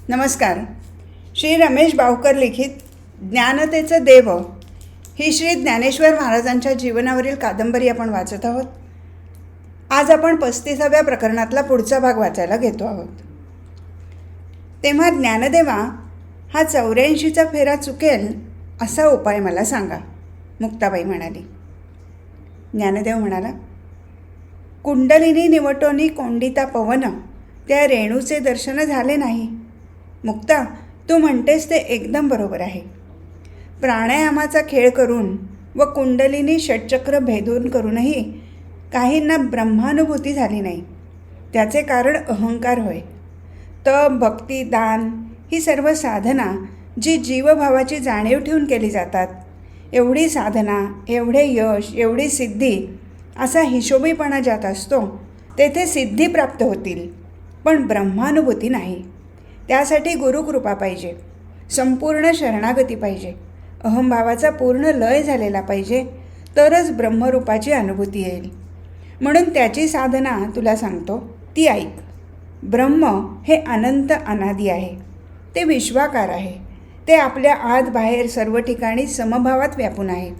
नमस्कार. श्री रमेश बावकर लिखित ज्ञानतेचं देव ही श्री ज्ञानेश्वर महाराजांच्या जीवनावरील कादंबरी आपण वाचत आहोत. आज आपण 35व्या प्रकरणातला पुढचा भाग वाचायला घेतो आहोत. तेव्हा ज्ञानदेवा, हा 84चा फेरा चुकेल असा उपाय मला सांगा, मुक्ताबाई म्हणाली. ज्ञानदेव म्हणाला, कुंडलिनी निवटोनी कोंडिता पवन, त्या रेणूचे दर्शन झाले नाही. मुक्ता, तू म्हणतेस ते एकदम बरोबर आहे. प्राणायामाचा खेळ करून व कुंडलिनी षटचक्र भेदून करूनही काहींना ब्रह्मानुभूती झाली नाही. त्याचे कारण अहंकार होय. तप, भक्ती, दान ही सर्व साधना जी जीवभावाची जाणीव ठेवून केली जातात, एवढी साधना, एवढे यश, एवढी सिद्धी असा हिशोबीपणा ज्यात असतो तेथे सिद्धी प्राप्त होतील, पण ब्रह्मानुभूती नाही. त्यासाठी गुरुकृपा पाहिजे, संपूर्ण शरणागती पाहिजे, अहंभावाचा पूर्ण लय झालेला पाहिजे, तरच ब्रह्मरूपाची अनुभूती येईल. म्हणून त्याची साधना तुला सांगतो, ती ऐक. ब्रह्म हे अनंत अनादी आहे. ते विश्वाकार आहे. ते आपल्या आत बाहेर सर्व ठिकाणी समभावात व्यापून आहे.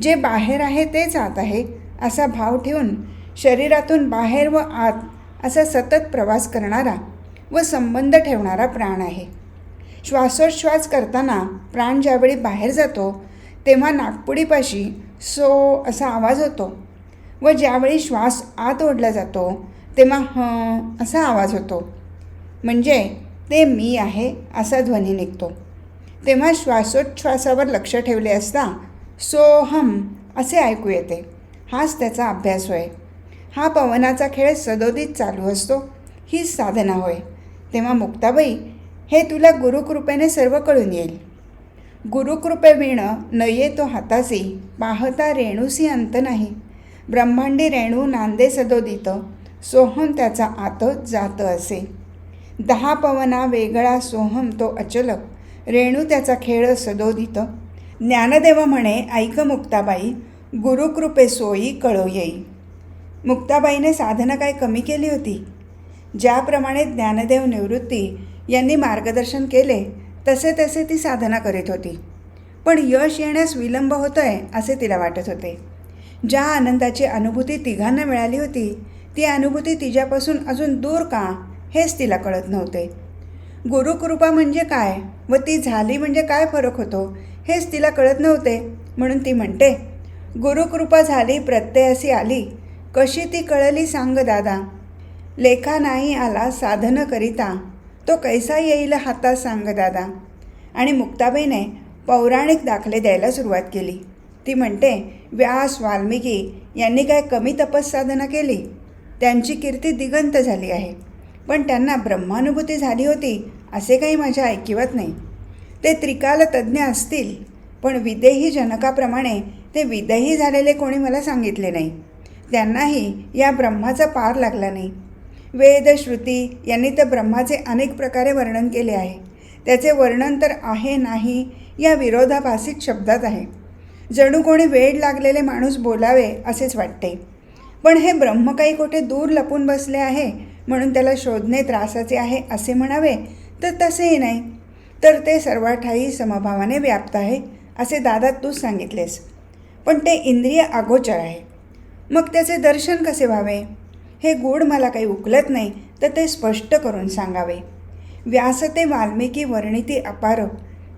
जे बाहेर आहे तेच आत आहे असा भाव ठेवून शरीरातून बाहेर व आत असा सतत प्रवास करणारा व संबंध ठेवणारा प्राण आहे. श्वासोच्छ्वास करताना प्राण ज्यावेळी बाहेर जातो तेव्हा नाकपुडीपाशी सो असा आवाज होतो व ज्यावेळी श्वास आत ओढला जातो तेव्हा असा आवाज होतो. म्हणजे ते मी आहे असा ध्वनी निघतो. तेव्हा श्वासोच्छ्वासावर लक्ष ठेवले असता सोहम असे ऐकू येते. हाच त्याचा अभ्यास होय. हा पवनाचा खेळ सदोदित चालू असतो. हीच साधना होय. तेव्हा मुक्ताबाई, हे तुला गुरुकृपेने सर्व कळून येईल. गुरुकृपेविण न येतो हातासी, पाहता रेणूसी अंत नाही. ब्रह्मांडी रेणू नांदे सदोदित, सोहम त्याचा आत जात असे. 10 पवना वेगळा सोहम तो अचल, रेणू त्याचा खेळ सदोदित. ज्ञानदेव म्हणे, ऐक मुक्ताबाई, गुरुकृपे सोयी कळो येई. मुक्ताबाईने साधना काय कमी केली होती? ज्याप्रमाणे ज्ञानदेव निवृत्ती यांनी मार्गदर्शन केले तसे तसे ती साधना करीत होती. पण यश येण्यास विलंब होतोय असे तिला वाटत होते. ज्या आनंदाची अनुभूती तिघांना मिळाली होती ती अनुभूती तिच्यापासून अजून दूर का, हेच तिला कळत नव्हते. गुरुकृपा म्हणजे काय व ती झाली म्हणजे काय फरक होतो हेच तिला कळत नव्हते. म्हणून ती म्हणते, गुरुकृपा झाली प्रत्ययासी आली, कशी ती कळली सांग दादा. लेखा नाही आला साधन करिता, तो कैसा येईल हाता सांग दादा. आणि मुक्ताबाईने पौराणिक दाखले द्यायला सुरुवात केली. ती म्हणते, व्यास, वाल्मिकी यांनी काय कमी तपस्साधना केली? त्यांची कीर्ती दिगंत झाली आहे, पण त्यांना ब्रह्मानुभूती झाली होती असे काही माझ्या ऐकिवात नाही. ते त्रिकाल तज्ज्ञ असतील, पण विदेही जनकाप्रमाणे ते विदेही झालेले कोणी मला सांगितले नाही. त्यांनाही या ब्रह्माचा पार लागला नाही. वेद, श्रुती यांनी तर ब्रह्माचे अनेक प्रकारे वर्णन केले आहे. त्याचे वर्णन तर आहे नाही या विरोधाभासिक शब्दात आहे. जणू कोणी वेड लागलेले माणूस बोलावे असेच वाटते. पण हे ब्रह्म काही कुठे दूर लपून बसले आहे म्हणून त्याला शोधणे त्रासाचे आहे असे म्हणावे तर तसेही नाही. तर ते सर्वाठाई समभावाने व्याप्त आहे असे दादा तूच सांगितलेस. पण ते इंद्रिय अगोचर आहे. मग त्याचे दर्शन कसे व्हावे? हे गूढ मला काही उकलत नाही, तर ते स्पष्ट करून सांगावे. व्यासते वाल्मिकी वर्णिती अपार,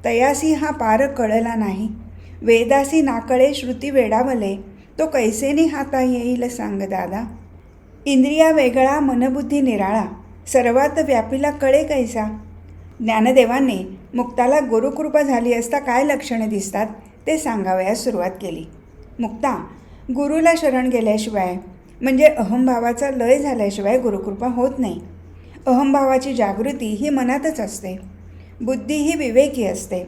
तयासी हा पार कळला नाही. वेदासी नाकळे श्रुती वेडावले, तो कैसेनी हाता येईल सांग दादा. इंद्रिया वेगळा मनबुद्धी निराळा, सर्वात व्यापीला कळे कैसा. ज्ञानदेवांनी मुक्ताला गुरुकृपा झाली असता काय लक्षणे दिसतात ते सांगावयास सुरुवात केली. मुक्ता, गुरुला शरण गेल्याशिवाय म्हणजे अहंभावाचा लय झाल्याशिवाय गुरुकृपा होत नाही. अहंभावाची जागृती ही मनातच असते. बुद्धी ही विवेकी असते.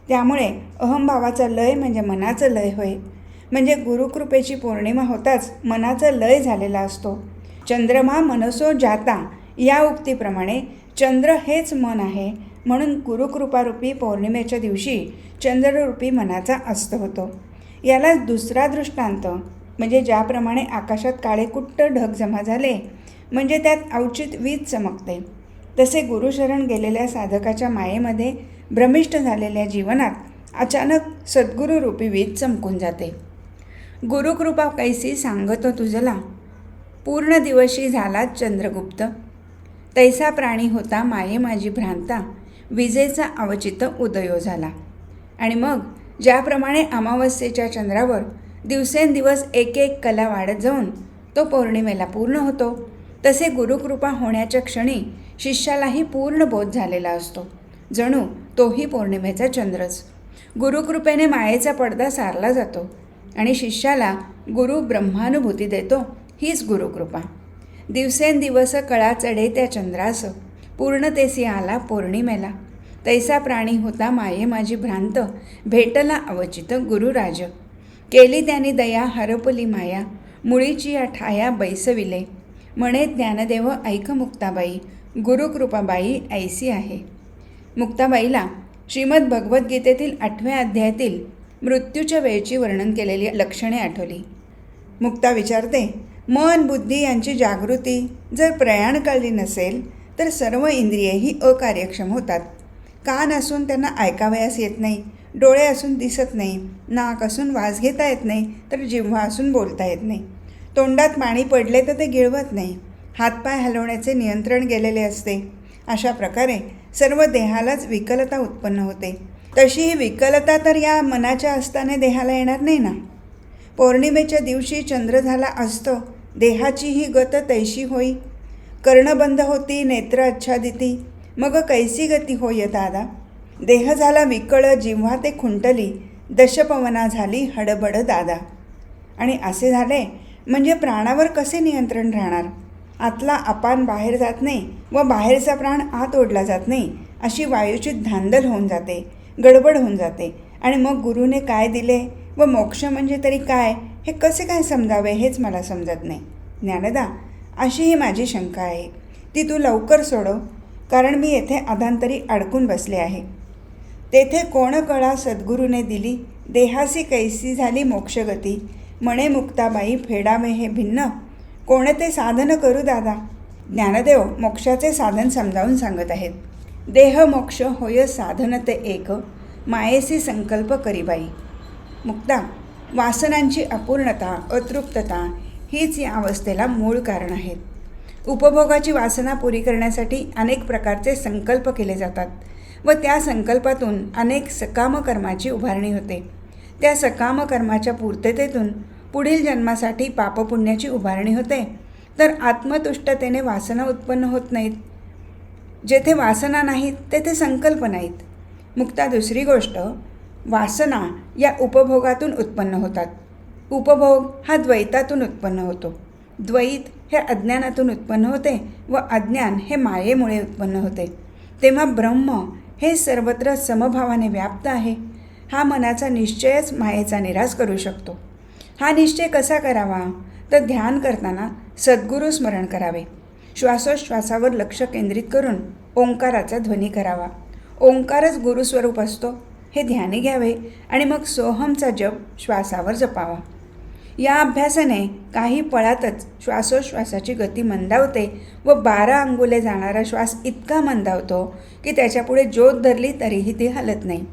त्यामुळे अहंभावाचा लय म्हणजे मनाचं लय होय. म्हणजे गुरुकृपेची पौर्णिमा होताच मनाचा लय झालेला असतो. चंद्रमा मनसो जाता या उक्तीप्रमाणे चंद्र हेच मन आहे. म्हणून गुरुकृपारूपी पौर्णिमेच्या दिवशी चंद्ररूपी मनाचा अस्त होतो. याला दुसरा दृष्टांत म्हणजे ज्याप्रमाणे आकाशात काळे कुट्ट ढग जमा झाले म्हणजे त्यात अवचित वीज चमकते, तसे गुरुशरण गेलेल्या साधकाच्या मायेमध्ये भ्रमिष्ट झालेल्या जीवनात अचानक सद्गुरूरूपी वीज चमकून जाते. गुरुकृपा कैसी सांगतो तुझला, पूर्ण दिवशी झाला चंद्रगुप्त. तैसा प्राणी होता माये माझी भ्रांता, विजेचा अवचित उदयो झाला. आणि मग ज्याप्रमाणे अमावस्येच्या चंद्रावर दिवसेंदिवस एक एक कला वाढत जाऊन तो पौर्णिमेला पूर्ण होतो, तसे गुरुकृपा होण्याच्या क्षणी शिष्यालाही पूर्ण बोध झालेला असतो. जणू तोही पौर्णिमेचा चंद्रच. गुरुकृपेने मायेचा पडदा सारला जातो आणि शिष्याला गुरु ब्रह्मानुभूती देतो. हीच गुरुकृपा. दिवसेंदिवस कळा चढे त्या चंद्रास, पूर्णतेसी आला पौर्णिमेला. तैसा प्राणी होता माये माझी भ्रांत, भेटला अवचित गुरुराज. केली त्यांनी दया हरपली माया, मुळीची या ठाया बैसविले. म्हणे ज्ञानदेव ऐक मुक्ताबाई, गुरुकृपाबाई ऐसी आहे. मुक्ताबाईला श्रीमद भगवद्गीतेतील 8व्या अध्यायातील मृत्यूच्या वेळची वर्णन केलेली लक्षणे आठवली. मुक्ता विचारते, मन बुद्धी यांची जागृती जर प्रयाण कळली नसेल तर सर्व इंद्रियेही अकार्यक्षम होतात. कान असून त्यांना ऐकावयास येत नाही, डोळे असून दिसत नाही, नाक असून वास घेता येत नाही, तर जिव्हा असून बोलता येत नाही. तोंडात पाणी पडले तर ते गिळवत नाही, हातपाय हलवण्याचे नियंत्रण गेलेले असते. अशा प्रकारे सर्व देहालाच विकलता उत्पन्न होते. तशी ही विकलता तर या मनाच्या असताना देहाला येणार नाही ना. पौर्णिमेच्या दिवशी चंद्र झाला असतो, देहाची ही गत तैशी होई. कर्णबंध होती नेत्र आच्छादिती, मग कैसी गती होय दादा. देह झाला विकळ जिव्हा ते खुंटली, दशपवना झाली हडबड दादा. आणि असे झाले म्हणजे प्राणावर कसे नियंत्रण राहणार. आतला अपान बाहेर जात नाही व बाहेरचा प्राण आत ओढला जात नाही, अशी वायूची धांदल होऊन जाते, गडबड होऊन जाते. आणि मग गुरुने काय दिले व मोक्ष म्हणजे तरी काय हे कसे काय समजावे हेच मला समजत नाही. ज्ञानदा, अशी ही माझी शंका आहे, ती तू लवकर सोडव, कारण मी येथे अधांतरी अडकून बसले आहे. तेथे कोण कळा सद्गुरूने दिली, देहासी कैसी झाली मोक्षगती. म्हणे मुक्ताबाई फेडावे हे भिन्न, कोणते साधन करू दादा. ज्ञानदेव मोक्षाचे साधन समजावून सांगत आहेत. देह मोक्ष होय साधन ते एक, मायेसी संकल्प करीबाई. मुक्ता, वासनांची अपूर्णता अतृप्तता हीच या अवस्थेला मूळ कारण आहेत. उपभोगाची वासना पुरी करण्यासाठी अनेक प्रकारचे संकल्प केले जातात व त्या संकल्पातून अनेक सकाम कर्माची उभारणी होते. त्या सकाम कर्माच्या पूर्ततेतून पुढील जन्मासाठी पापपुण्याची उभारणी होते. तर आत्मतुष्टतेने वासना उत्पन्न होत नाहीत. जेथे वासना नाहीत तेथे संकल्प नाहीत. मुक्ता, दुसरी गोष्ट, वासना या उपभोगातून उत्पन्न होतात. उपभोग हा द्वैतातून उत्पन्न होतो. द्वैत हे अज्ञानातून उत्पन्न होते व अज्ञान हे मायेमुळे उत्पन्न होते. तेव्हा ब्रह्म हे सर्वत्र समभावाने व्याप्त आहे. हा मनाचा निश्चयच मायेचा निराश करू शकतो. हा निश्चय कसा करावा तर ध्यान करताना सद्गुरू स्मरण करावे. श्वासोश्वासावर लक्ष केंद्रित करून ओंकाराचा ध्वनी करावा. ओंकारच गुरुस्वरूप असतो हे ध्यानी घ्यावे आणि मग सोहमचा जप श्वासावर जपावा. या अभ्यासाने काही पळातच श्वासोश्वासाची गती मंदावते व 12 अंगुले जाणारा श्वास इतका मंदावतो की त्याच्यापुढे ज्योत धरली तरीही ती हलत नाही.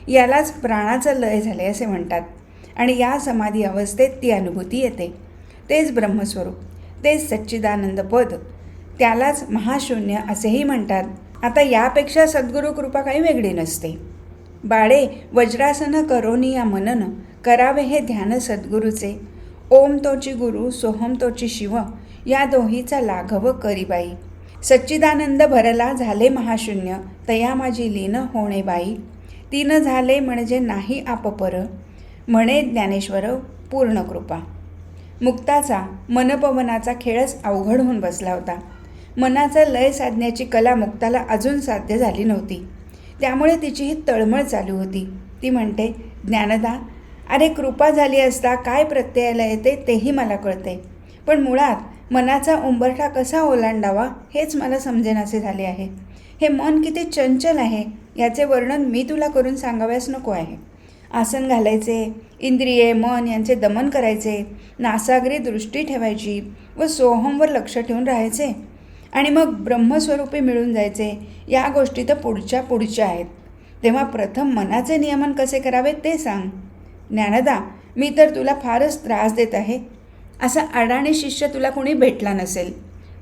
यालाच प्राणाचं लय झाले असे म्हणतात. आणि या समाधी अवस्थेत ती अनुभूती येते. तेच ब्रह्मस्वरूप, तेच सच्चिदानंद पद, त्यालाच महाशून्य असेही म्हणतात. आता यापेक्षा सद्गुरू कृपा काही वेगळी नसते. बाळे, वज्रासन करोनी या मनन, करावे हे ध्यान सद्गुरूचे. ओम तोची गुरु सोहम तोची शिव, या दोहीचा लाघव करीबाई. सच्चिदानंद भरला झाले महाशून्य, तया माझी लीन होणे बाई. तीन झाले म्हणजे नाही आपपर, म्हणे ज्ञानेश्वर पूर्ण कृपा. मुक्ताचा मनपवनाचा खेळच अवघड होऊन बसला होता. मनाचा लय साधण्याची कला मुक्ताला अजून साध्य झाली नव्हती. त्यामुळे तिची ही तळमळ चालू होती. ती म्हणते, ज्ञानदा, अरे कृपा झाली असता काय प्रत्ययाला येते तेही मला कळते, पण मुळात मनाचा उंबरठा कसा ओलांडावा हेच मला समजेनासे झाले आहे. हे मन किती चंचल आहे याचे वर्णन मी तुला करून सांगाव्यास नको आहे. आसन घालायचे, इंद्रिये मन यांचे दमन करायचे, नासाग्री दृष्टी ठेवायची व सोहमवर लक्ष ठेवून राहायचे. आणि मग ब्रह्मस्वरूपी मिळून जायचे या गोष्टी तर पुढच्या आहेत. तेव्हा प्रथम मनाचे नियमन कसे करावे ते सांग. ज्ञानदा, मी तर तुला फारच त्रास देत आहे. असा अडाणी शिष्य तुला कोणी भेटला नसेल.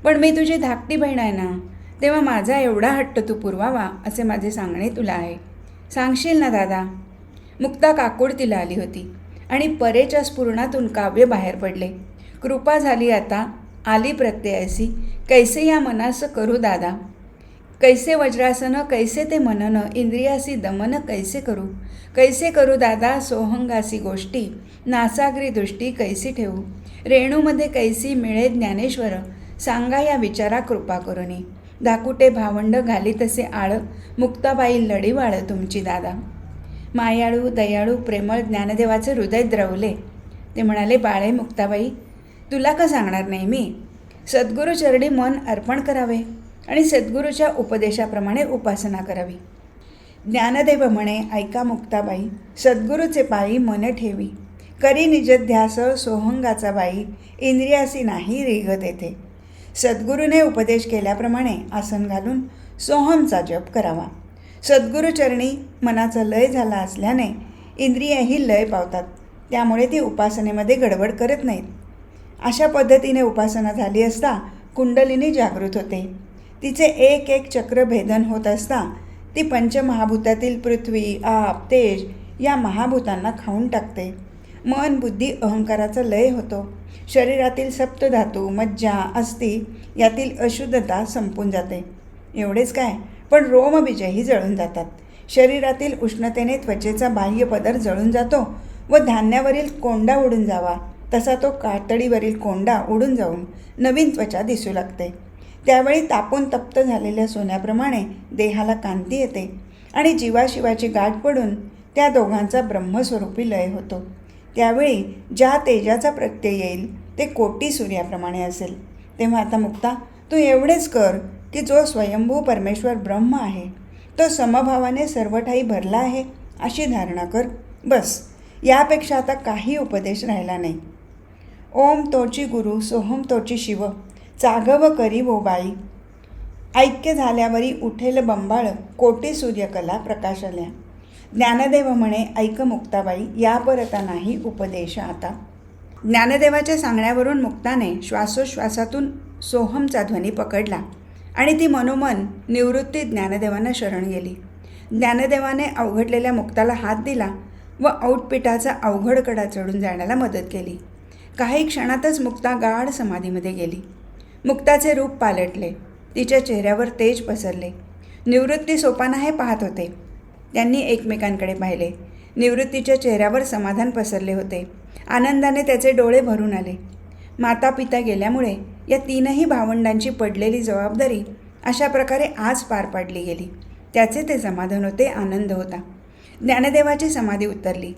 पण मी तुझी धाकटी बहीण आहे ना, तेव्हा माझा एवढा हट्ट तू पुरवावा असे माझे सांगणे तुला आहे. सांगशील ना दादा? मुक्ता काकुळतीला आली होती आणि परेच्या स्फुरणातून काव्य बाहेर पडले. कृपा झाली आता, आली प्रत्ययासी, कैसे या मनास करू दादा. कैसे वज्रासन, कैसे ते मनन, इंद्रियासी दमन कैसे करू दादा. सोहंगासी गोष्टी, नासागरी दृष्टी कैसी ठेवू. रेणूमध्ये कैसी मिळे ज्ञानेश्वर, सांगा या विचारा कृपा करुनी. दाकुटे भावंड घाली तसे आळ, मुक्ताबाई लढीवाळ तुमची दादा. मायाळू दयाळू प्रेमळ ज्ञानदेवाचे हृदय द्रवले. ते म्हणाले, बाळे मुक्ताबाई, तुला का सांगणार नाही मी. सद्गुरूचरणी मन अर्पण करावे आणि सद्गुरूच्या उपदेशाप्रमाणे उपासना करावी. ज्ञानदेव म्हणे, ऐका मुक्ताबाई, सद्गुरूचे पायी मन ठेवी. करी निजध्यास सोहंगाचा बाई, इंद्रियासी नाही रीघ तेथे. सद्गुरूने उपदेश केल्याप्रमाणे आसन घालून सोहमचा जप करावा. सद्गुरूचरणी मनाचा लय झाला असल्याने इंद्रियही लय पावतात. त्यामुळे ती उपासनेमध्ये गडबड करत नाहीत. अशा पद्धतीने उपासना झाली असता कुंडलिनी जागृत होते. तिचे एक एक चक्र भेदन होत असता ती पंचमहाभूतातील पृथ्वी, आप, तेज या महाभूतांना खाऊन टाकते. मन, बुद्धी, अहंकाराचा लय होतो. शरीरातील सप्तधातू, मज्जा, अस्थी यातील अशुद्धता संपून जाते. एवढेच काय, पण रोमबीजही जळून जातात. शरीरातील उष्णतेने त्वचेचा बाह्य पदर जळून जातो व धान्यावरील कोंडा उडून जावा तसा तो कातडीवरील कोंडा उडून जाऊन नवीन त्वचा दिसू लागते. त्यावेळी तापून तप्त झालेल्या सोन्याप्रमाणे देहाला कांती येते आणि जीवाशिवाची गाठ पडून त्या दोघांचा ब्रह्मस्वरूपी लय होतो. त्यावेळी ज्या तेजाचा प्रत्यय येईल ते कोटी सूर्याप्रमाणे असेल. तेव्हा आता मुक्ता, तू एवढेच कर की जो स्वयंभू परमेश्वर ब्रह्म आहे तो समभावाने सर्वठाई भरला आहे अशी धारणा कर. बस, यापेक्षा आता काही उपदेश राहिला नाही. ओम तोची गुरु, सोहम तोची शिव, चागव करी वो बाई. ऐक्य झाल्यावरी उठेल बंबाळ, कोटी सूर्यकला प्रकाशल्या. ज्ञानदेव म्हणे, ऐक मुक्ताबाई, या परता नाही उपदेश आता. ज्ञानदेवाच्या सांगण्यावरून मुक्ताने श्वासोश्वासातून सोहमचा ध्वनी पकडला आणि ती मनोमन निवृत्ती ज्ञानदेवांना शरण गेली. ज्ञानदेवाने अवघडलेल्या मुक्ताला हात दिला व औटपिटाचा अवघड कडा चढून जाण्याला मदत केली. काही क्षणातच मुक्ता गाढ समाधीमध्ये गेली. मुक्ताचे रूप पालटले. तिच्या चेहऱ्यावर तेज पसरले. निवृत्ती सोपाना हे पाहत होते. त्यांनी एकमेकांकडे पाहिले. निवृत्तीच्या चेहऱ्यावर समाधान पसरले होते. आनंदाने त्याचे डोळे भरून आले. माता पिता गेल्यामुळे या तीनही भावंडांची पडलेली जबाबदारी अशा प्रकारे आज पार पाडली गेली. त्याचे ते समाधान होते, आनंद होता. ज्ञानदेवाची समाधी उतरली.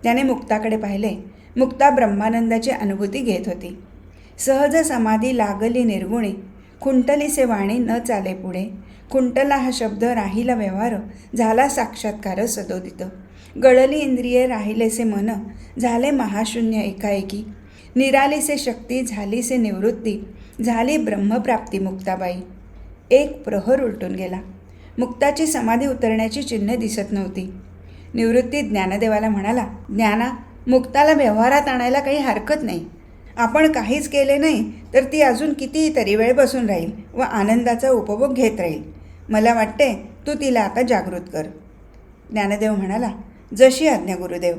त्याने मुक्ताकडे पाहिले. मुक्ता ब्रह्मानंदाची अनुभूती घेत होती. सहज समाधी लागली निर्गुणी, खुंटलीसे वाणी न चाले पुढे. खुंटला हा शब्द, राहिला व्यवहार, झाला साक्षात्कार सदोदित. गळली इंद्रिये, राहिलेसे मन, झाले महाशून्य एकाएकी. निरालीसे शक्ती, झालीसे निवृत्ती, झाली ब्रह्मप्राप्ती मुक्ताबाई. एक प्रहर उलटून गेला. मुक्ताची समाधी उतरण्याची चिन्हे दिसत नव्हती. निवृत्ती ज्ञानदेवाला म्हणाला, ज्ञाना, मुक्ताला व्यवहारात आणायला काही हरकत नाही. आपण काहीच केले नाही तर ती अजून कितीतरी वेळ बसून राहील व आनंदाचा उपभोग घेत राहील. मला वाटते तू तिला आता जागृत कर. ज्ञानदेव म्हणाला, जशी आज्ञा गुरुदेव.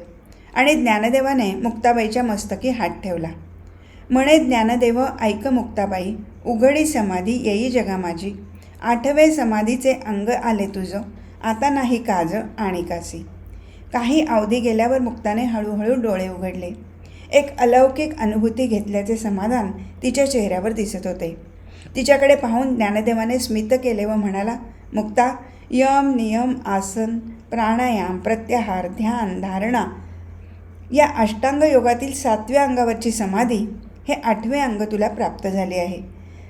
आणि ज्ञानदेवाने मुक्ताबाईच्या मस्तकी हात ठेवला. म्हणे ज्ञानदेव, ऐक मुक्ताबाई, उघडी समाधी येई जगा माझी. 8वे समाधीचे अंग आले तुझं, आता नाही काज आणिकासी. काही अवधी गेल्यावर मुक्ताने हळूहळू डोळे उघडले. एक अलौकिक अनुभूती घेतल्याचे समाधान तिच्या चेहऱ्यावर दिसत होते. तिच्याकडे पाहून ज्ञानदेवाने स्मित केले व म्हणाला, मुक्ता, यम, नियम, आसन, प्राणायाम, प्रत्याहार, ध्यान, धारणा या अष्टांग योगातील 7व्या अंगावरची समाधी हे 8वे अंग तुला प्राप्त झाले आहे.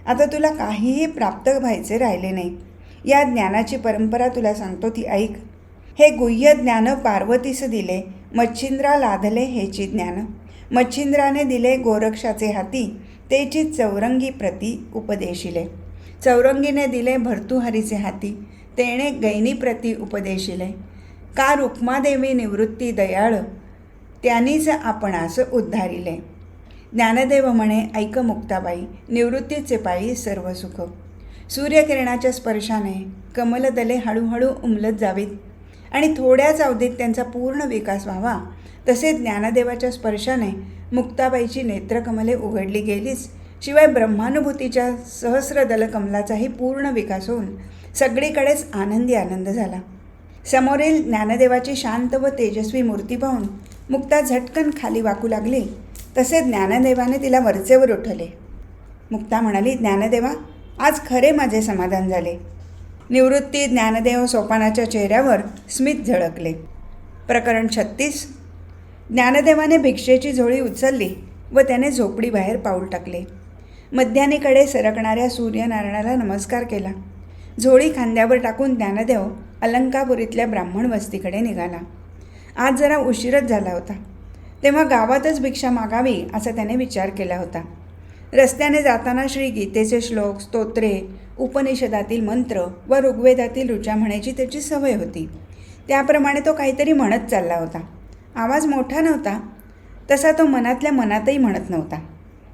आता तुला काहीही प्राप्त व्हायचे राहिले नाही. या ज्ञानाची परंपरा तुला सांगतो ती ऐक. हे गुह्य ज्ञान पार्वतीस दिले, मच्छिंद्रा लाधले हेची ज्ञान. मच्छिंद्राने दिले गोरक्षाचे हाती, तेची चौरंगी प्रती उपदेशिले. चौरंगीने दिले भर्तृहरीचे हाती, तेणे गैनी प्रती उपदेशिले. का रुक्मादेवी निवृत्ती दयाळ, त्यांनीच आपणास उद्धारिले. ज्ञानदेव म्हणे, ऐक मुक्ताबाई, निवृत्तीचे पायी सर्व सुख. सूर्यकिरणाच्या स्पर्शाने कमलदले हळूहळू उमलत जावीत आणि थोड्याच अवधीत त्यांचा पूर्ण विकास व्हावा, तसे ज्ञानदेवाच्या स्पर्शाने मुक्ताबाईची नेत्रकमले उघडली गेलीच, शिवाय ब्रह्मानुभूतीच्या सहस्रदल कमलाचाही पूर्ण विकास होऊन सगळीकडेच आनंदी आनंद झाला. समोरील ज्ञानदेवाची शांत व तेजस्वी मूर्ती पाहून मुक्ता झटकन खाली वाकू लागली. तसे ज्ञानदेवाने तिला वरचेवर उठवले. मुक्ता म्हणाली, ज्ञानदेवा, आज खरे माझे समाधान झाले. निवृत्ती ज्ञानदेव सोपानाच्या चेहऱ्यावर स्मित झळकले. प्रकरण 36. ज्ञानदेवाने भिक्षेची झोळी उचलली व त्याने झोपडीबाहेर पाऊल टाकले. मध्यान्हीकडे सरकणाऱ्या सूर्यनारायणाला नमस्कार केला. झोळी खांद्यावर टाकून ज्ञानदेव अलंकापुरीतल्या ब्राह्मण वस्तीकडे निघाला. आज जरा उशीरच झाला होता, तेव्हा गावातच भिक्षा मागावी असा त्याने विचार केला होता. रस्त्याने जाताना श्री गीतेचे श्लोक, स्तोत्रे, उपनिषदातील मंत्र व ऋग्वेदातील ऋचा म्हणायची त्याची सवय होती. त्याप्रमाणे तो काहीतरी म्हणत चालला होता. आवाज मोठा नव्हता, तसा तो मनातल्या मनातही म्हणत नव्हता.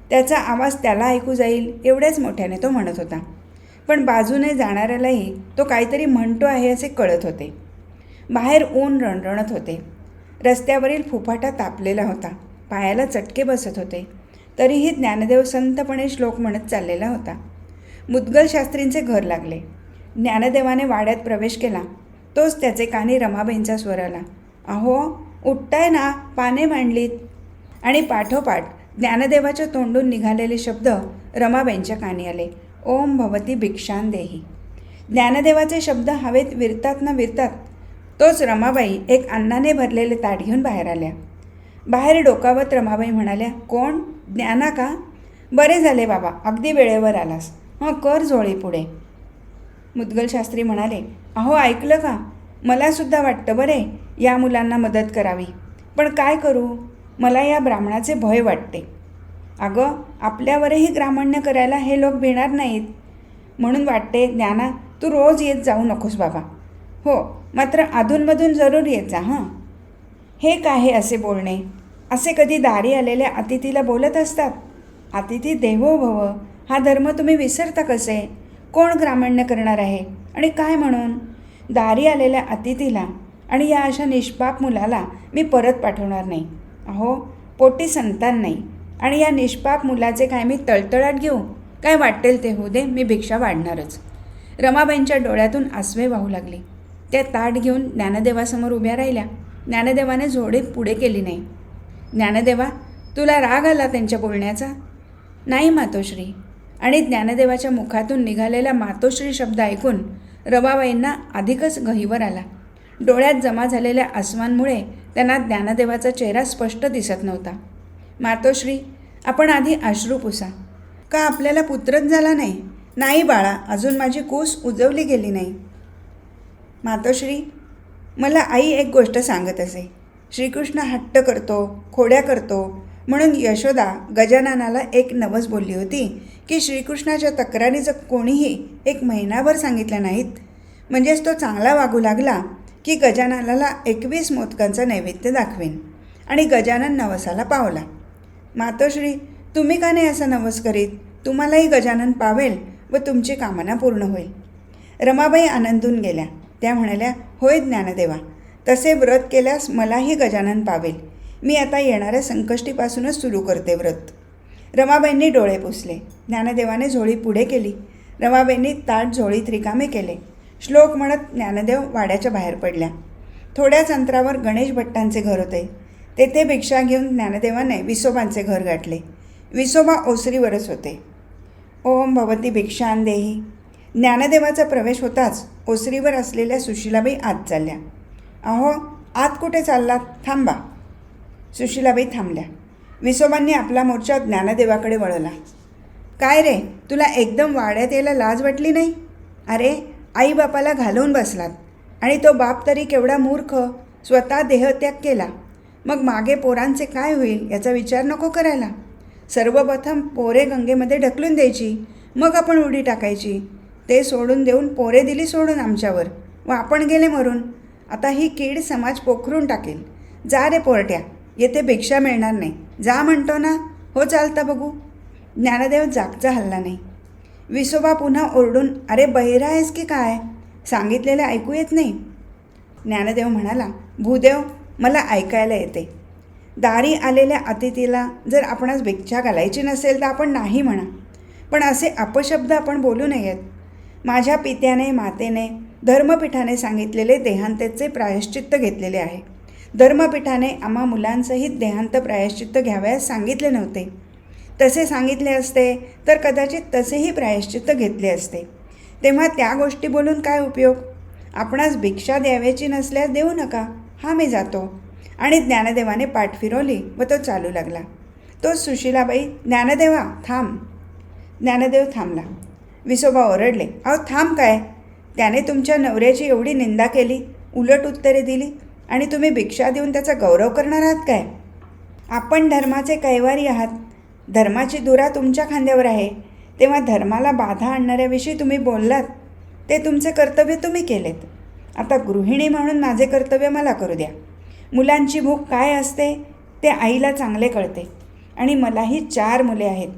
त्याचा आवाज त्याला ऐकू जाईल एवढ्याच मोठ्याने तो म्हणत होता. पण बाजूने जाणाऱ्यालाही तो काहीतरी म्हणतो आहे असे कळत होते. बाहेर ऊन रणरणत होते. रस्त्यावरील फुफाटा तापलेला होता. पायाला चटके बसत होते. तरीही ज्ञानदेव संतपणे श्लोक म्हणत चाललेला होता. मुद्गल शास्त्रींचे घर लागले. ज्ञानदेवाने वाड्यात प्रवेश केला. तोच त्याचे कानी रमाबाईंचा स्वर आला. अहो, उठताय ना, पाने मांडलीत. आणि पाठोपाठ ज्ञानदेवाच्या तोंडून निघालेले शब्द रमाबाईंच्या कानी आले. ओम भवती भिक्षां देही. ज्ञानदेवाचे शब्द हवेत विरतात न विरतात तोच रमाबाई एक अन्नाने भरलेले ताट घेऊन बाहेर आल्या. बाहेर डोकावत रमाबाई म्हणाल्या, कोण? ज्ञाना का? बरे झाले बाबा, अगदी वेळेवर आलास. कर झोळी पुढे. मुद्गल शास्त्री म्हणाले, अहो ऐकलं का? मलासुद्धा वाटतं बरे या मुलांना मदत करावी, पण काय करू? मला या ब्राह्मणाचे भय वाटते. अगं, आपल्यावरही ग्रामण्य करायला हे लोक भिणार नाहीत. म्हणून वाटते, ज्ञाना, तू रोज येत जाऊ नकोस बाबा. हो, मात्र अधूनमधून जरूर येत जा. हे काय हे असे बोलणे? असे कधी दारी आलेल्या अतिथीला बोलत असतात? अतिथी देवो भव हा धर्म तुम्ही विसरता कसे? कोण ग्रामण्य करणार आहे आणि काय म्हणून? दारी आलेल्या अतिथीला आणि या अशा निष्पाप मुलाला मी परत पाठवणार नाही. अहो, पोटी संतान नाही आणि या निष्पाप मुलाचे काय मी तळतळाट घेऊ? काय वाटेल ते होऊ दे, मी भिक्षा वाढणारच. रमाबाईंच्या डोळ्यातून आसवे वाहू लागली. त्या ताट घेऊन ज्ञानदेवासमोर उभ्या राहिल्या. ज्ञानदेवाने झोळी पुढे केली नाही. ज्ञानदेवा, तुला राग आला त्यांच्या बोलण्याचा? नाही मातोश्री. आणि ज्ञानदेवाच्या मुखातून निघालेला मातोश्री शब्द ऐकून रमाबाईंना अधिकच गहिवर आला. डोळ्यात जमा झालेल्या आसवांमुळे त्यांना ज्ञानदेवाचा चेहरा स्पष्ट दिसत नव्हता. मातोश्री, आपण आधी अश्रू पुसा. का आपल्याला पुत्रच झाला नाही? नाही बाळा, अजून माझी कूस उजवली गेली नाही. मातोश्री, मला आई एक गोष्ट सांगत असे. श्रीकृष्ण हट्ट करतो, खोड्या करतो म्हणून यशोदा गजाननाला एक नवस बोलली होती की श्रीकृष्णाच्या तक्रारी जर कोणीही 1 महिनाभर सांगितल्या नाहीत, म्हणजेच तो चांगला वागू लागला की गजाननाला 21 मोदकांचा नैवेद्य दाखवेन. आणि गजानन नवसाला पावला. मातोश्री, तुम्ही का नाही असा नवस करीत? तुम्हालाही गजानन पावेल व तुमची कामना पूर्ण होईल. रमाबाई आनंदून गेल्या. त्या म्हणाल्या, होय ज्ञानदेवा, तसे व्रत केल्यास मलाही गजानन पावेल. मी आता येणाऱ्या संकष्टीपासूनच सुरू करते व्रत. रमाबाईंनी डोळे पुसले. ज्ञानदेवाने झोळी पुढे केली. रमाबाईंनी ताट झोळीत रिकामे केले. श्लोक म्हणत ज्ञानदेव वाड्याच्या बाहेर पडल्या. थोड्याच अंतरावर गणेश भट्टांचे घर होते. तेथे भिक्षा घेऊन ज्ञानदेवाने विसोबांचे घर गाठले. विसोबा ओसरीवरच होते. ओम भवती भिक्षां देही. ज्ञानदेवाचा प्रवेश होताच ओसरीवर असलेल्या सुशिलाबाई आत चालल्या. अहो, आत कुठे चाललात? थांबा. सुशिलाबाई थांबल्या. विसोबांनी आपला मोर्चा ज्ञानदेवाकडे वळवला. काय रे, तुला एकदम वाड्यात यायला लाज वाटली नाही? अरे, आईबापाला घालवून बसलात आणि तो बाप तरी केवढा मूर्ख, स्वतः देहत्याग केला. मग मागे पोरांचे काय होईल याचा विचार नको करायला. सर्वप्रथम पोरे गंगेमध्ये ढकलून द्यायची, मग आपण उडी टाकायची. ते सोडून देऊन पोरे दिली सोडून आमच्यावर व आपण गेले मरून. आता ही कीड समाज पोखरून टाकेल. जा रे पोरट्या, येथे भिक्षा मिळणार नाही. जा म्हणतो ना. हो चालता बघू. ज्ञानदेव जागचा हल्ला नाही. विसोबा पुन्हा ओरडून, अरे बहिरा आहेस की काय? सांगितलेले ऐकू येत नाही? ज्ञानदेव म्हणाला, भूदेव, मला ऐकायला येते. दारी आलेल्या अतिथीला जर आपणास भिक्षा घालायची नसेल तर आपण नाही म्हणा, पण असे अपशब्द आपण बोलू नयेत. माझ्या पित्याने मातेने धर्मपीठाने सांगितलेले देहांतेचे प्रायश्चित्त घेतलेले आहे. धर्मपीठाने आम्हा मुलांसहित देहांत प्रायश्चित्त घ्यावयास सांगितले नव्हते. तसे सांगितले असते तर कदाचित तसेही प्रायश्चित्त घेतले असते. तेव्हा त्या गोष्टी बोलून काय उपयोग? आपणास भिक्षा द्यावयाची नसल्यास देऊ नका, हा मी जातो. आणि ज्ञानदेवाने पाठ फिरवली व तो चालू लागला. तोच सुशीलाबाई, ज्ञानदेवा थांब. ज्ञानदेव थांबला. विसोबा ओरडले, अहो थांब काय? त्याने तुमच्या नवऱ्याची एवढी निंदा केली, उलट उत्तरे दिली, आणि तुम्ही भिक्षा देऊन त्याचा गौरव करणार आहात काय? आपण धर्माचे कैवारी आहात. धर्माची धुरा तुमच्या खांद्यावर आहे. तेव्हा धर्माला बाधा आणणाऱ्याविषयी तुम्ही बोललात. ते तुमचे कर्तव्य तुम्ही केलेत. आता गृहिणी म्हणून माझे कर्तव्य मला करू द्या. मुलांची भूक काय असते ते आईला चांगले कळते, आणि मलाही 4 मुले आहेत.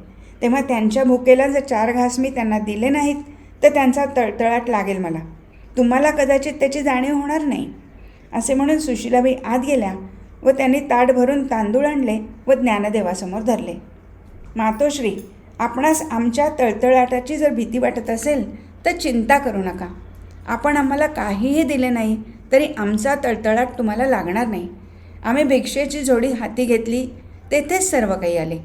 तेव्हा त्यांच्या भुकेला जर 4 घास मी त्यांना दिले नाहीत तर त्यांचा तळतळाट लागेल मला. तुम्हाला कदाचित त्याची जाणीव होणार नाही. असे म्हणून सुशीलाबाई आत गेल्या व त्यांनी ताट भरून तांदूळ आणले व ज्ञानदेवासमोर धरले. मातोश्री, आपणास आमच्या तळतळाटाची जर भीती वाटत असेल तर चिंता करू नका. आपण आम्हाला काहीही दिले नाही तरी आमचा तळतळाट तुम्हाला लागणार नाही. आम्ही भिक्षेची जोडी हाती घेतली तेथेच सर्व काही आले.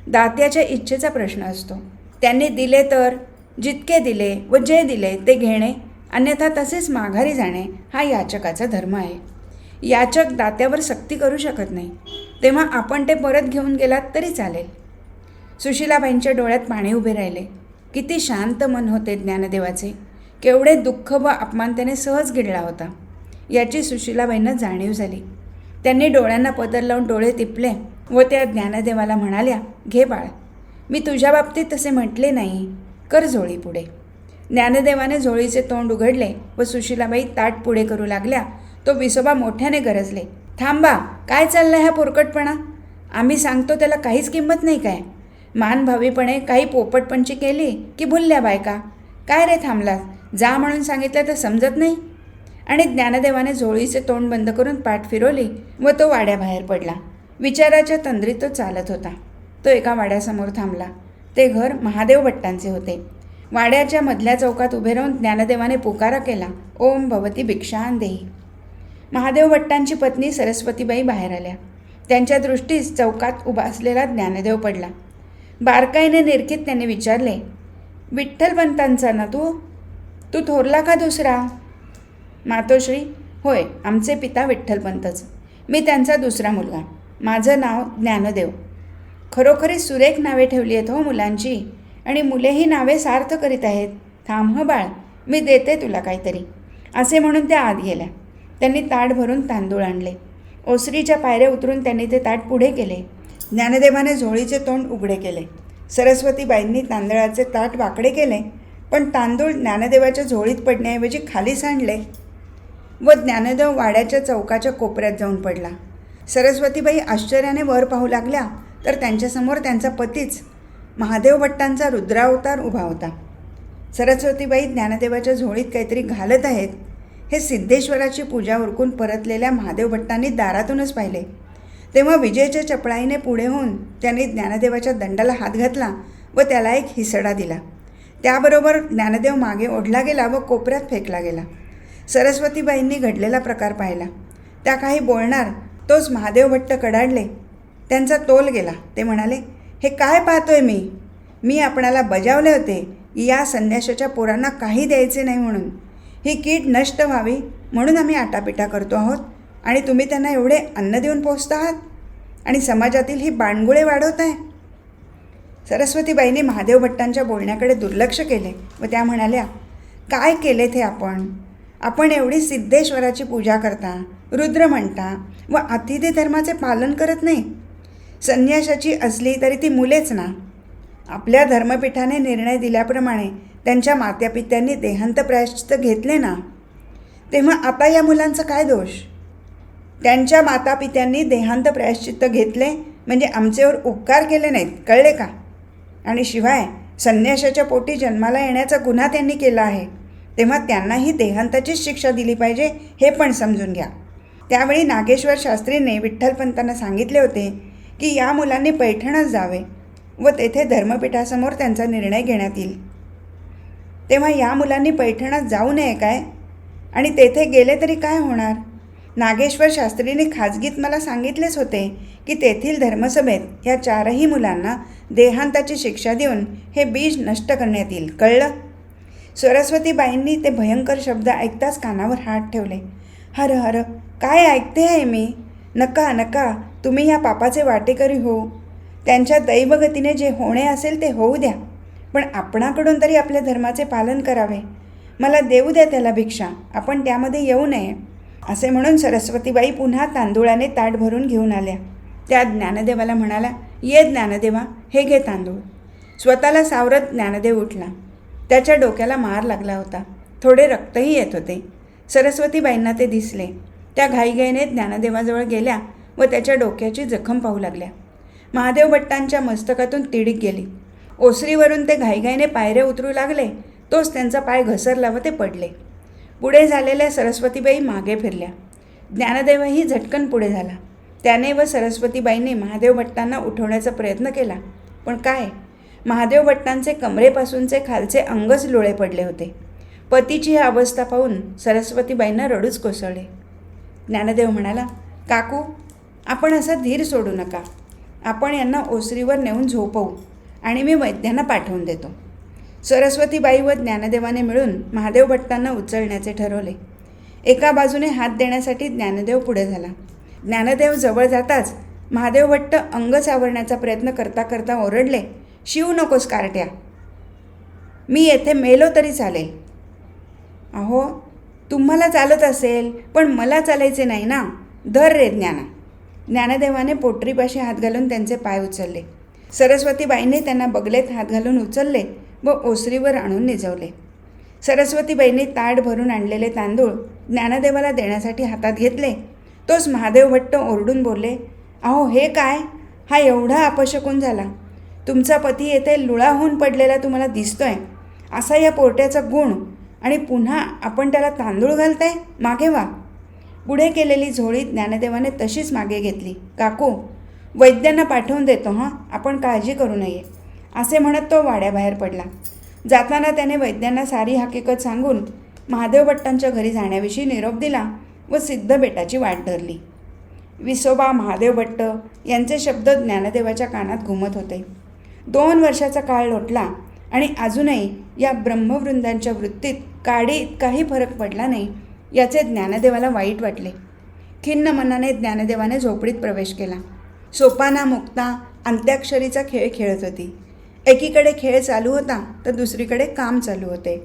दात्याच्या इच्छेचा प्रश्न असतो. त्यांनी दिले तर जितके दिले व जे दिले ते घेणे, अन्यथा तसेच माघारी जाणे हा याचकाचा धर्म आहे. याचक दात्यावर सक्ती करू शकत नाही. तेव्हा आपण ते परत घेऊन गेलात तरी चालेल. सुशीलाबाईंच्या डोळ्यात पाणी उभे राहिले. किती शांत मन होते ज्ञानदेवाचे. केवढे दुःख व अपमान त्याने सहज गिळला होता याची सुशीलाबाईंना जाणीव झाली. त्यांनी डोळ्यांना पदर लावून डोळे टिपले व त्या ज्ञानदेवाला म्हणाल्या, घे बाळ, मी तुझ्या बाबतीत तसे म्हटले नाही, कर झोळी पुढे. ज्ञानदेवाने झोळीचे तोंड उघडले व सुशीलाबाई ताट पुढे करू लागल्या. तो विसोबा मोठ्याने गरजले, थांबा, काय चाललाय हा पोरकटपणा? आम्ही सांगतो त्याला काहीच किंमत नाही काय? मानभावीपणे काही पोपटपंची केली की भुलल्या बायका. काय रे थांबलास? जा म्हणून सांगितलं तर समजत नाही? आणि ज्ञानदेवाने झोळीचे तोंड बंद करून पाठ फिरवली व तो वाड्याबाहेर पडला. विचाराच्या तंद्रीत तो चालत होता. तो एका वाड्यासमोर थांबला. ते घर महादेव भट्टांचे होते. वाड्याच्या मधल्या चौकात उभे राहून ज्ञानदेवाने पुकारा केला, ओम भवती भिक्षां देही. महादेव भट्टांची पत्नी सरस्वतीबाई बाहेर आल्या. त्यांच्या दृष्टीस चौकात उभा असलेला ज्ञानदेव पडला. बारकाईने निरखीत त्यांनी विचारले, विठ्ठलपंतांचा ना तू थोरला का दुसरा? मातोश्री, होय, आमचे पिता विठ्ठलपंतच. मी त्यांचा दुसरा मुलगा. माझं नाव ज्ञानदेव. खरोखरी सुरेख नावे ठेवली आहेत हो मुलांची, आणि मुलेही नावे सार्थ करीत आहेत. थांब ह बाळ, मी देते तुला काहीतरी. असे म्हणून त्या आत गेल्या. त्यांनी ताट भरून तांदूळ आणले. ओसरीच्या पायऱ्या उतरून त्यांनी ते ताट पुढे केले. ज्ञानदेवाने झोळीचे तोंड उघडे केले. सरस्वतीबाईंनी तांदळाचे ताट वाकडे केले, पण तांदूळ ज्ञानदेवाच्या झोळीत पडण्याऐवजी खाली सांडले व ज्ञानदेव वाड्याच्या चौकाच्या कोपऱ्यात जाऊन पडला. सरस्वतीबाई आश्चर्याने वर पाहू लागल्या तर त्यांच्यासमोर त्यांचा पतीच महादेव भट्टांचा रुद्रावतार उभा होता. सरस्वतीबाई ज्ञानदेवाच्या झोळीत काहीतरी घालत आहेत हे सिद्धेश्वराची पूजा उरकून परतलेल्या महादेव भट्टांनी दारातूनच पाहिले. तेव्हा विजेच्या चपळाईने पुढे होऊन त्यांनी ज्ञानदेवाच्या दंडाला हात घातला व त्याला एक हिसडा दिला. त्याबरोबर ज्ञानदेव मागे ओढला गेला व कोपऱ्यात फेकला गेला. सरस्वतीबाईंनी घडलेला प्रकार पाहिला. त्या काही बोलणार तोच महादेव भट्ट कडाडले. त्यांचा तोल गेला. ते म्हणाले, हे काय पाहतोय मी आपणाला बजावले होते या संन्याशाच्या पोरांना काही द्यायचे नाही म्हणून. ही कीड नष्ट व्हावी म्हणून आम्ही आटापिटा करतो आहोत, आणि तुम्ही त्यांना एवढे अन्न देऊन पोचता आहात आणि समाजातील ही बाणगुळे वाढवत आहे. सरस्वतीबाईंनी महादेव भट्टांच्या बोलण्याकडे दुर्लक्ष केले व त्या म्हणाल्या, काय केले ते आपण एवढी सिद्धेश्वराची पूजा करता, रुद्र म्हणता व अतिथी धर्माचे पालन करत नाही. संन्याशाची असली तरी ती मुलेच ना. आपल्या धर्मपीठाने निर्णय दिल्याप्रमाणे त्यांच्या मातापित्यांनी देहांत प्रायश्चित्त घेतले ना, तेव्हा आता या मुलांचा काय दोष? त्यांच्या मातापित्यांनी देहांत प्रायश्चित्त घेतले म्हणजे आमच्यावर उपकार केले नाहीत, कळले का? आणि शिवाय संन्याशाच्या पोटी जन्माला येण्याचा गुन्हा त्यांनी केला आहे, तेव्हा त्यांनाही देहांताचीच शिक्षा दिली पाहिजे हे पण समजून घ्या. त्यावेळी नागेश्वर शास्त्रीने विठ्ठलपंतांना सांगितले होते की या मुलांनी पैठणच जावे व तेथे धर्मपीठासमोर त्यांचा निर्णय घेण्यात येईल. तेव्हा या मुलांनी पैठणात जाऊ नये काय? आणि तेथे गेले तरी काय होणार? नागेश्वर शास्त्रीने खाजगीत मला सांगितलेच होते की तेथील धर्मसभेत या 4ही मुलांना देहांताची शिक्षा देऊन हे बीज नष्ट करण्यात येईल, कळलं? सरस्वतीबाईंनी ते भयंकर शब्द ऐकताच कानावर हात ठेवले. हर हर, काय ऐकते आहे मी? नका नका, तुम्ही या पापाचे वाटेकरी हो. त्यांच्या दैवगतीने जे होणे असेल ते होऊ द्या, पण आपणाकडून तरी आपल्या धर्माचे पालन करावे. मला देऊ द्या त्याला भिक्षा, आपण त्यामध्ये येऊ नये. असे म्हणून सरस्वतीबाई पुन्हा तांदूळाने ताट भरून घेऊन आल्या. त्या ज्ञानदेवाला म्हणाल्या, ये ज्ञानदेवा, हे घे तांदूळ. स्वतःला सावरत ज्ञानदेव उठला. त्याच्या डोक्याला मार लागला होता, थोडे रक्तही येत होते. सरस्वतीबाईंना ते दिसले. त्या घाईघाईने ज्ञानदेवाजवळ गेल्या व त्याच्या डोक्याची जखम पाहू लागल्या. महादेव भट्टांच्या मस्तकातून तिडीक गेली. ओसरीवरून ते घाईघाईने पायऱ्या उतरू लागले, तोच त्यांचा पाय घसरला व ते पडले. पुढे झालेल्या सरस्वतीबाई मागे फिरल्या. ज्ञानदेवही झटकन पुढे झाला. त्याने व सरस्वतीबाईंनी महादेव भट्टांना उठवण्याचा प्रयत्न केला, पण काय, महादेव भट्टांचे कमरेपासूनचे खालचे अंगच लोळे पडले होते. पतीची ही अवस्था पाहून सरस्वतीबाईंना रडूच कोसळले. ज्ञानदेव म्हणाला, काकू, आपण असा धीर सोडू नका. आपण यांना ओसरीवर नेऊन झोपवू आणि मी वैद्यांना पाठवून देतो. सरस्वतीबाई व ज्ञानदेवाने मिळून महादेव भट्टांना उचलण्याचे ठरवले. एका बाजूने हात देण्यासाठी ज्ञानदेव पुढे झाला. ज्ञानदेव जवळ जाताच महादेव भट्ट अंग सावरण्याचा प्रयत्न करता करता ओरडले, शिवू नकोस कारट्या, मी येथे मेलो तरी चालेल. अहो, तुम्हाला चालत असेल, पण मला चालायचे नाही ना. धर रे ज्ञाना. ज्ञानदेवाने पोटरीपाशी हात घालून त्यांचे पाय उचलले. सरस्वतीबाईंनी त्यांना बगलेत हात घालून उचलले व ओसरीवर आणून निजवले. सरस्वतीबाईंनी ताट भरून आणलेले तांदूळ ज्ञानदेवाला देण्यासाठी हातात घेतले. तोच महादेव भट्ट ओरडून बोलले, अहो हे काय, हा एवढा अपशकुन झाला. तुमचा पती येथे लुळा होऊन पडलेला तुम्हाला दिसतोय, असा या पोरट्याचा गुण, आणि पुन्हा आपण त्याला तांदूळ घालताय? मागे व्हा. पुढे केलेली झोळी ज्ञानदेवाने तशीच मागे घेतली. काकू, वैद्यांना पाठवून देतो हां, आपण काळजी करू नये, असे म्हणत तो वाड्याबाहेर पडला. जाताना त्याने वैद्यांना सारी हकीकत सांगून महादेव भट्टांच्या घरी जाण्याविषयी निरोप दिला व सिद्धबेटाची वाट धरली. विसोबा महादेव भट्ट यांचे शब्द ज्ञानदेवाच्या कानात घुमत होते. 2 वर्षाचा काळ लोटला आणि अजूनही या ब्रह्मवृंदांच्या वृत्तीत काडीत काही फरक पडला नाही, याचे ज्ञानदेवाला वाईट वाटले. खिन्न मनाने ज्ञानदेवाने झोपडीत प्रवेश केला. सोपाना मुक्ता अंत्याक्षरीचा खेळ खेळत होती. एकीकडे खेळ चालू होता तर दुसरीकडे काम चालू होते.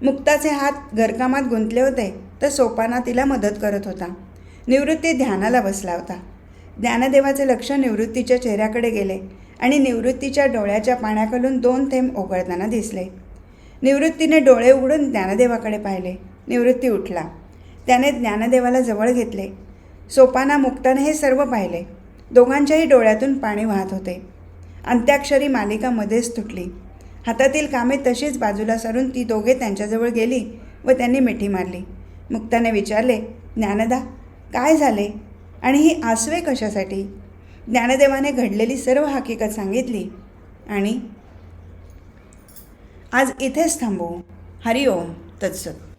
मुक्ताचे हात घरकामात गुंतले होते तर सोपाना तिला मदत करत होता. निवृत्ती ध्यानाला बसला होता. ज्ञानदेवाचे लक्ष निवृत्तीच्या चेहऱ्याकडे गेले आणि निवृत्तीच्या डोळ्याच्या पाण्याखालून 2 थेंब ओघळताना दिसले. निवृत्तीने डोळे उघडून ज्ञानदेवाकडे पाहिले. निवृत्ती उठला. त्याने ज्ञानदेवाला जवळ घेतले. सोपाना मुक्ताने हे सर्व पाहिले. दोघांच्याही डोळ्यातून पाणी वाहत होते. अंत्याक्षरी मालिका मध्येच तुटली. हातातील कामे तशीच बाजूला सारून ती दोघे त्यांच्याजवळ गेली व त्यांनी मिठी मारली. मुक्ताने विचारले, ज्ञानदा, काय झाले आणि ही आसवे कशासाठी? ज्ञानदेवाने घडलेली सर्व हकीकत सांगितली आणि आज इथेच थांबू. हरिओम तत्सत.